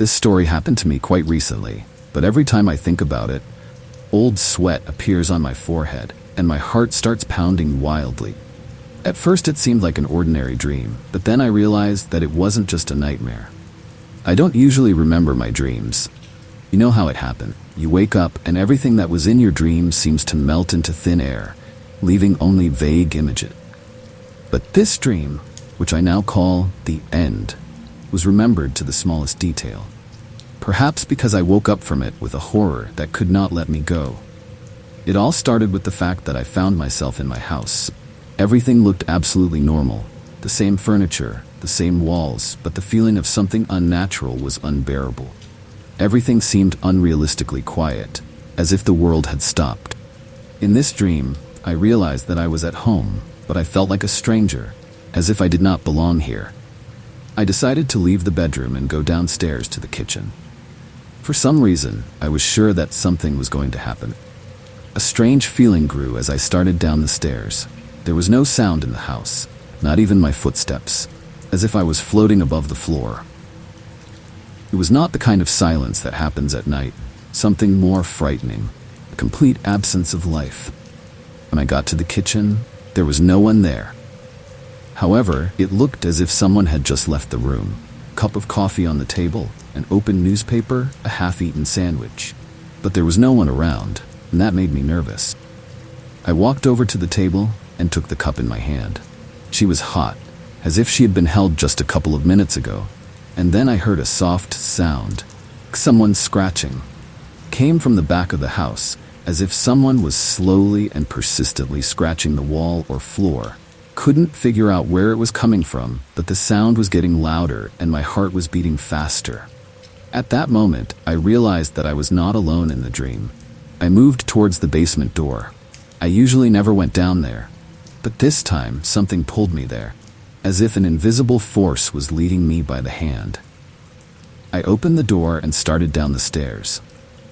This story happened to me quite recently, but every time I think about it, old sweat appears on my forehead and my heart starts pounding wildly. At first it seemed like an ordinary dream, but then I realized that it wasn't just a nightmare. I don't usually remember my dreams. You know how it happened. You wake up and everything that was in your dream seems to melt into thin air, leaving only vague images. But this dream, which I now call the end, was remembered to the smallest detail. Perhaps because I woke up from it with a horror that could not let me go. It all started with the fact that I found myself in my house. Everything looked absolutely normal. The same furniture, the same walls, but the feeling of something unnatural was unbearable. Everything seemed unrealistically quiet, as if the world had stopped. In this dream, I realized that I was at home, but I felt like a stranger, as if I did not belong here. I decided to leave the bedroom and go downstairs to the kitchen. For some reason, I was sure that something was going to happen. A strange feeling grew as I started down the stairs. There was no sound in the house, not even my footsteps, as if I was floating above the floor. It was not the kind of silence that happens at night, something more frightening, a complete absence of life. When I got to the kitchen, there was no one there. However, it looked as if someone had just left the room. A cup of coffee on the table, an open newspaper, a half-eaten sandwich. But there was no one around, and that made me nervous. I walked over to the table and took the cup in my hand. She was hot, as if she had been held just a couple of minutes ago. And then I heard a soft sound, someone scratching. It came from the back of the house, as if someone was slowly and persistently scratching the wall or floor. Couldn't figure out where it was coming from, but the sound was getting louder and my heart was beating faster. At that moment, I realized that I was not alone in the dream. I moved towards the basement door. I usually never went down there, but this time something pulled me there, as if an invisible force was leading me by the hand. I opened the door and started down the stairs.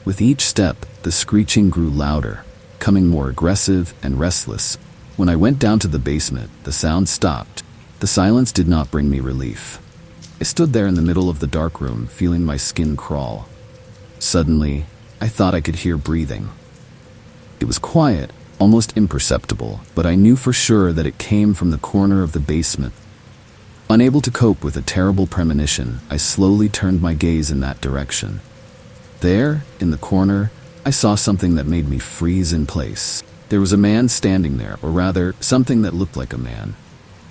With each step, the screeching grew louder, becoming more aggressive and restless. When I went down to the basement, the sound stopped. The silence did not bring me relief. I stood there in the middle of the dark room, feeling my skin crawl. Suddenly, I thought I could hear breathing. It was quiet, almost imperceptible, but I knew for sure that it came from the corner of the basement. Unable to cope with a terrible premonition, I slowly turned my gaze in that direction. There, in the corner, I saw something that made me freeze in place. There was a man standing there, or rather, something that looked like a man.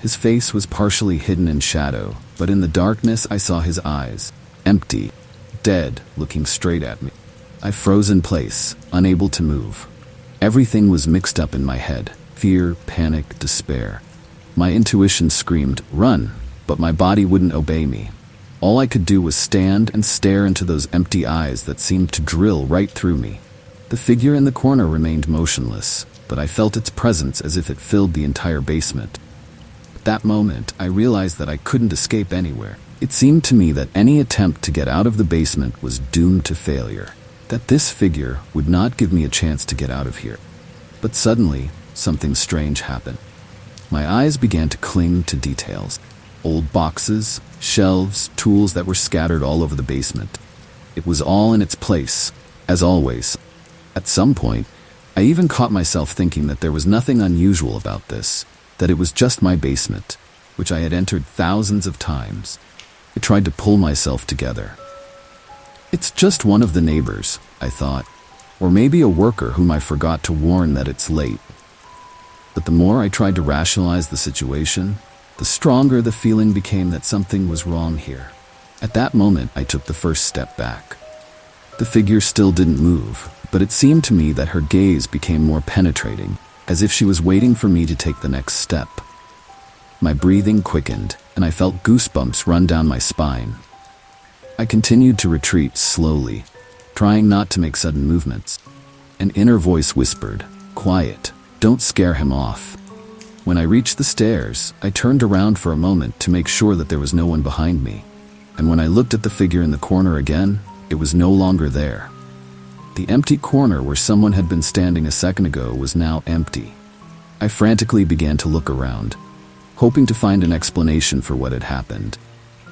His face was partially hidden in shadow, but in the darkness I saw his eyes, empty, dead, looking straight at me. I froze in place, unable to move. Everything was mixed up in my head, fear, panic, despair. My intuition screamed, "Run!" but my body wouldn't obey me. All I could do was stand and stare into those empty eyes that seemed to drill right through me. The figure in the corner remained motionless, but I felt its presence as if it filled the entire basement. At that moment, I realized that I couldn't escape anywhere. It seemed to me that any attempt to get out of the basement was doomed to failure, that this figure would not give me a chance to get out of here. But suddenly, something strange happened. My eyes began to cling to details. Old boxes, shelves, tools that were scattered all over the basement. It was all in its place, as always. At some point, I even caught myself thinking that there was nothing unusual about this, that it was just my basement, which I had entered thousands of times. I tried to pull myself together. It's just one of the neighbors, I thought, or maybe a worker whom I forgot to warn that it's late. But the more I tried to rationalize the situation, the stronger the feeling became that something was wrong here. At that moment, I took the first step back. The figure still didn't move, but it seemed to me that her gaze became more penetrating, as if she was waiting for me to take the next step. My breathing quickened, and I felt goosebumps run down my spine. I continued to retreat slowly, trying not to make sudden movements. An inner voice whispered, "Quiet, don't scare him off." When I reached the stairs, I turned around for a moment to make sure that there was no one behind me. And when I looked at the figure in the corner again, it was no longer there. The empty corner where someone had been standing a second ago was now empty. I frantically began to look around, hoping to find an explanation for what had happened,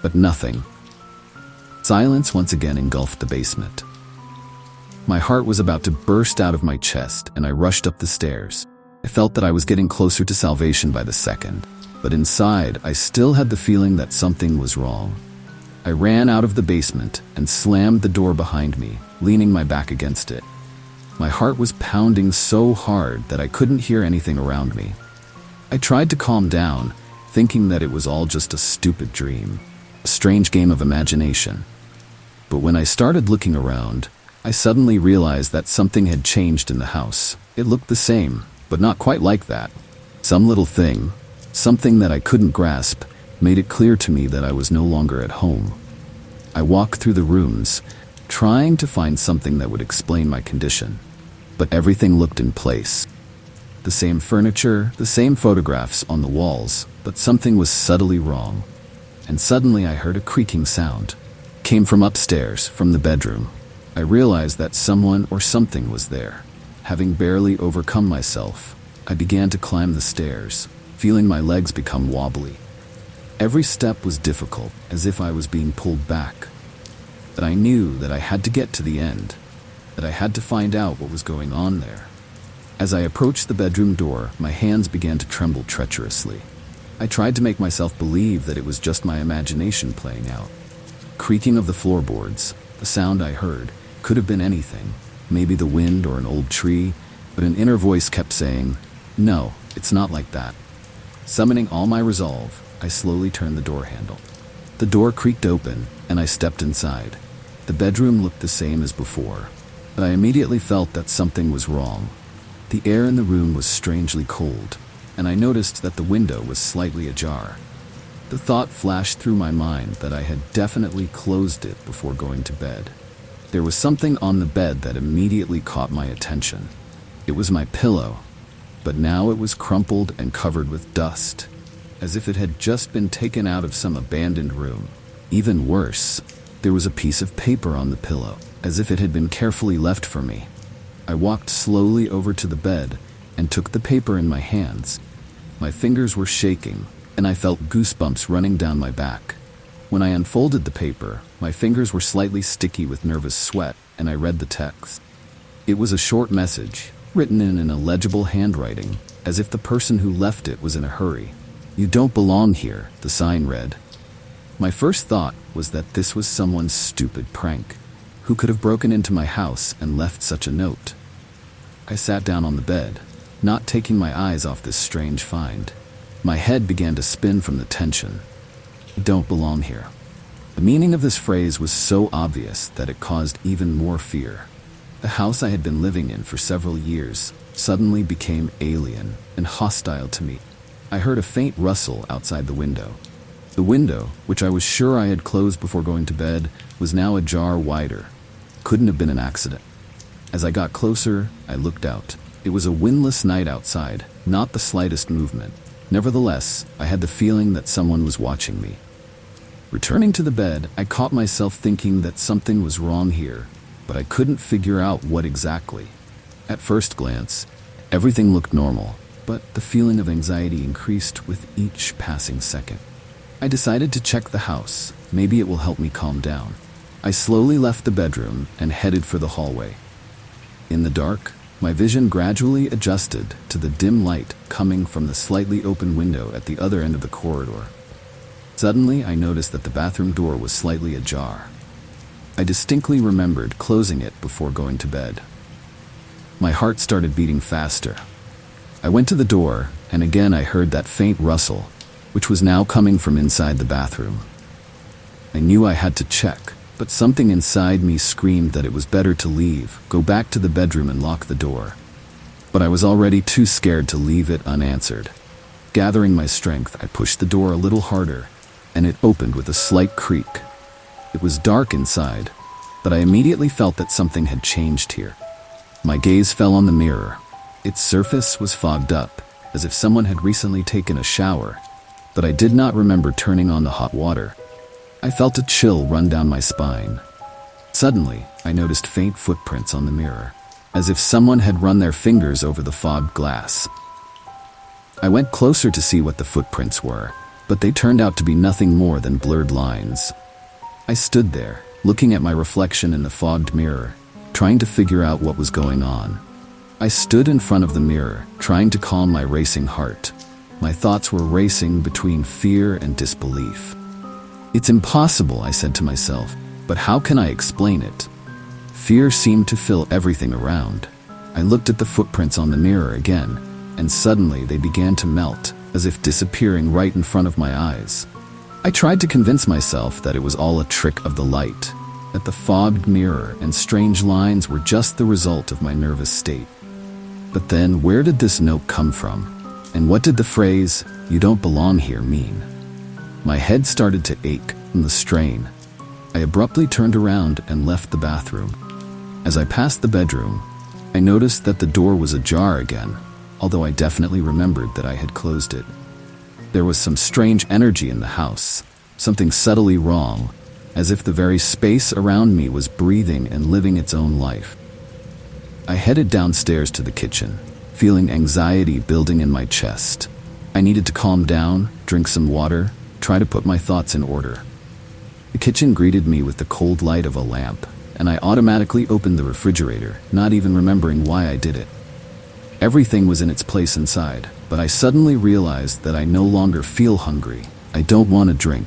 but nothing. Silence once again engulfed the basement. My heart was about to burst out of my chest, and I rushed up the stairs. I felt that I was getting closer to salvation by the second, but inside, I still had the feeling that something was wrong. I ran out of the basement and slammed the door behind me, leaning my back against it. My heart was pounding so hard that I couldn't hear anything around me. I tried to calm down, thinking that it was all just a stupid dream, a strange game of imagination. But when I started looking around, I suddenly realized that something had changed in the house. It looked the same, but not quite like that. Some little thing, something that I couldn't grasp, made it clear to me that I was no longer at home. I walked through the rooms, trying to find something that would explain my condition. But everything looked in place. The same furniture, the same photographs on the walls, but something was subtly wrong. And suddenly I heard a creaking sound. It came from upstairs, from the bedroom. I realized that someone or something was there. Having barely overcome myself, I began to climb the stairs, feeling my legs become wobbly. Every step was difficult, as if I was being pulled back. But I knew that I had to get to the end, that I had to find out what was going on there. As I approached the bedroom door, my hands began to tremble treacherously. I tried to make myself believe that it was just my imagination playing out. Creaking of the floorboards, the sound I heard, could have been anything, maybe the wind or an old tree, but an inner voice kept saying, "No, it's not like that." Summoning all my resolve, I slowly turned the door handle. The door creaked open, and I stepped inside. The bedroom looked the same as before, but I immediately felt that something was wrong. The air in the room was strangely cold, and I noticed that the window was slightly ajar. The thought flashed through my mind that I had definitely closed it before going to bed. There was something on the bed that immediately caught my attention. It was my pillow, but now it was crumpled and covered with dust, as if it had just been taken out of some abandoned room. Even worse, there was a piece of paper on the pillow, as if it had been carefully left for me. I walked slowly over to the bed and took the paper in my hands. My fingers were shaking, and I felt goosebumps running down my back. When I unfolded the paper, my fingers were slightly sticky with nervous sweat, and I read the text. It was a short message, written in an illegible handwriting, as if the person who left it was in a hurry. "You don't belong here," the sign read. My first thought was that this was someone's stupid prank. Who could have broken into my house and left such a note? I sat down on the bed, not taking my eyes off this strange find. My head began to spin from the tension. "You don't belong here." The meaning of this phrase was so obvious that it caused even more fear. The house I had been living in for several years suddenly became alien and hostile to me. I heard a faint rustle outside the window. The window, which I was sure I had closed before going to bed, was now ajar wider. Couldn't have been an accident. As I got closer, I looked out. It was a windless night outside, not the slightest movement. Nevertheless, I had the feeling that someone was watching me. Returning to the bed, I caught myself thinking that something was wrong here, but I couldn't figure out what exactly. At first glance, everything looked normal, but the feeling of anxiety increased with each passing second. I decided to check the house. Maybe it will help me calm down. I slowly left the bedroom and headed for the hallway. In the dark, my vision gradually adjusted to the dim light coming from the slightly open window at the other end of the corridor. Suddenly, I noticed that the bathroom door was slightly ajar. I distinctly remembered closing it before going to bed. My heart started beating faster. I went to the door, and again I heard that faint rustle, which was now coming from inside the bathroom. I knew I had to check, but something inside me screamed that it was better to leave, go back to the bedroom and lock the door. But I was already too scared to leave it unanswered. Gathering my strength, I pushed the door a little harder, and it opened with a slight creak. It was dark inside, but I immediately felt that something had changed here. My gaze fell on the mirror. Its surface was fogged up, as if someone had recently taken a shower, but I did not remember turning on the hot water. I felt a chill run down my spine. Suddenly, I noticed faint footprints on the mirror, as if someone had run their fingers over the fogged glass. I went closer to see what the footprints were, but they turned out to be nothing more than blurred lines. I stood there, looking at my reflection in the fogged mirror, trying to figure out what was going on. I stood in front of the mirror, trying to calm my racing heart. My thoughts were racing between fear and disbelief. "It's impossible," I said to myself, "but how can I explain it?" Fear seemed to fill everything around. I looked at the footprints on the mirror again, and suddenly they began to melt, as if disappearing right in front of my eyes. I tried to convince myself that it was all a trick of the light, that the fogged mirror and strange lines were just the result of my nervous state. But then, where did this note come from? And what did the phrase, "you don't belong here," mean? My head started to ache from the strain. I abruptly turned around and left the bathroom. As I passed the bedroom, I noticed that the door was ajar again, although I definitely remembered that I had closed it. There was some strange energy in the house, something subtly wrong, as if the very space around me was breathing and living its own life. I headed downstairs to the kitchen, feeling anxiety building in my chest. I needed to calm down, drink some water, try to put my thoughts in order. The kitchen greeted me with the cold light of a lamp, and I automatically opened the refrigerator, not even remembering why I did it. Everything was in its place inside, but I suddenly realized that I no longer feel hungry. I don't want a drink.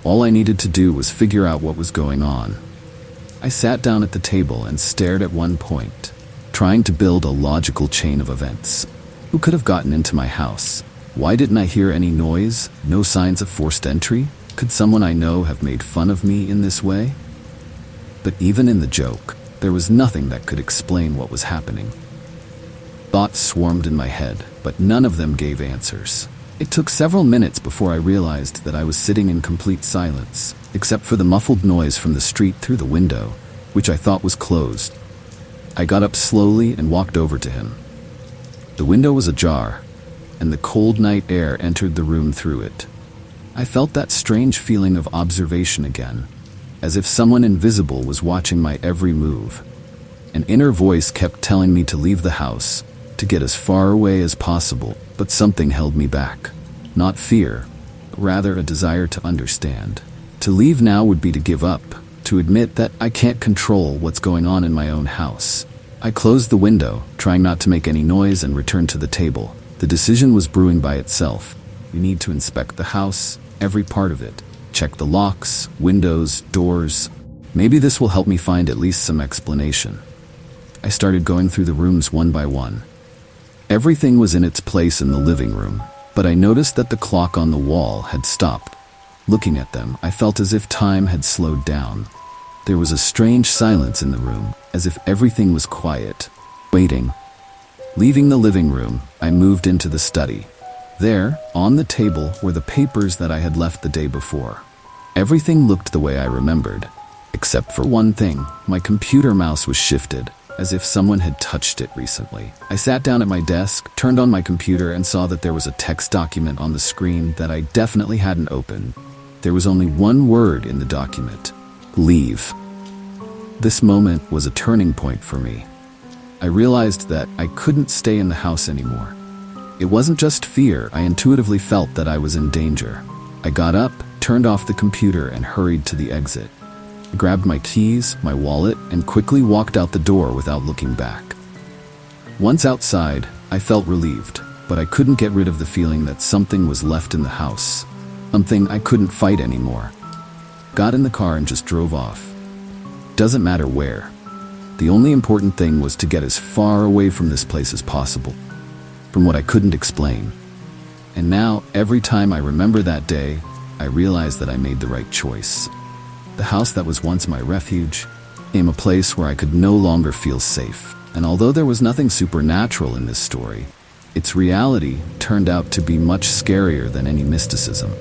All I needed to do was figure out what was going on. I sat down at the table and stared at one point, trying to build a logical chain of events. Who could have gotten into my house? Why didn't I hear any noise? No signs of forced entry? Could someone I know have made fun of me in this way? But even in the joke, there was nothing that could explain what was happening. Thoughts swarmed in my head, but none of them gave answers. It took several minutes before I realized that I was sitting in complete silence, except for the muffled noise from the street through the window, which I thought was closed. I got up slowly and walked over to him. The window was ajar, and the cold night air entered the room through it. I felt that strange feeling of observation again, as if someone invisible was watching my every move. An inner voice kept telling me to leave the house, to get as far away as possible, but something held me back. Not fear, but rather a desire to understand. To leave now would be to give up, to admit that I can't control what's going on in my own house. I closed the window, trying not to make any noise, and returned to the table. The decision was brewing by itself. We need to inspect the house, every part of it. Check the locks, windows, doors. Maybe this will help me find at least some explanation. I started going through the rooms one by one. Everything was in its place in the living room, but I noticed that the clock on the wall had stopped. Looking at them, I felt as if time had slowed down. There was a strange silence in the room, as if everything was quiet, waiting. Leaving the living room, I moved into the study. There, on the table, were the papers that I had left the day before. Everything looked the way I remembered, except for one thing. My computer mouse was shifted, as if someone had touched it recently. I sat down at my desk, turned on my computer, and saw that there was a text document on the screen that I definitely hadn't opened. There was only one word in the document: leave. This moment was a turning point for me. I realized that I couldn't stay in the house anymore. It wasn't just fear, I intuitively felt that I was in danger. I got up, turned off the computer, and hurried to the exit. I grabbed my keys, my wallet, and quickly walked out the door without looking back. Once outside, I felt relieved, but I couldn't get rid of the feeling that something was left in the house. Something I couldn't fight anymore. Got in the car and just drove off. Doesn't matter where. The only important thing was to get as far away from this place as possible, from what I couldn't explain. And now, every time I remember that day, I realize that I made the right choice. The house that was once my refuge became a place where I could no longer feel safe. And although there was nothing supernatural in this story, its reality turned out to be much scarier than any mysticism.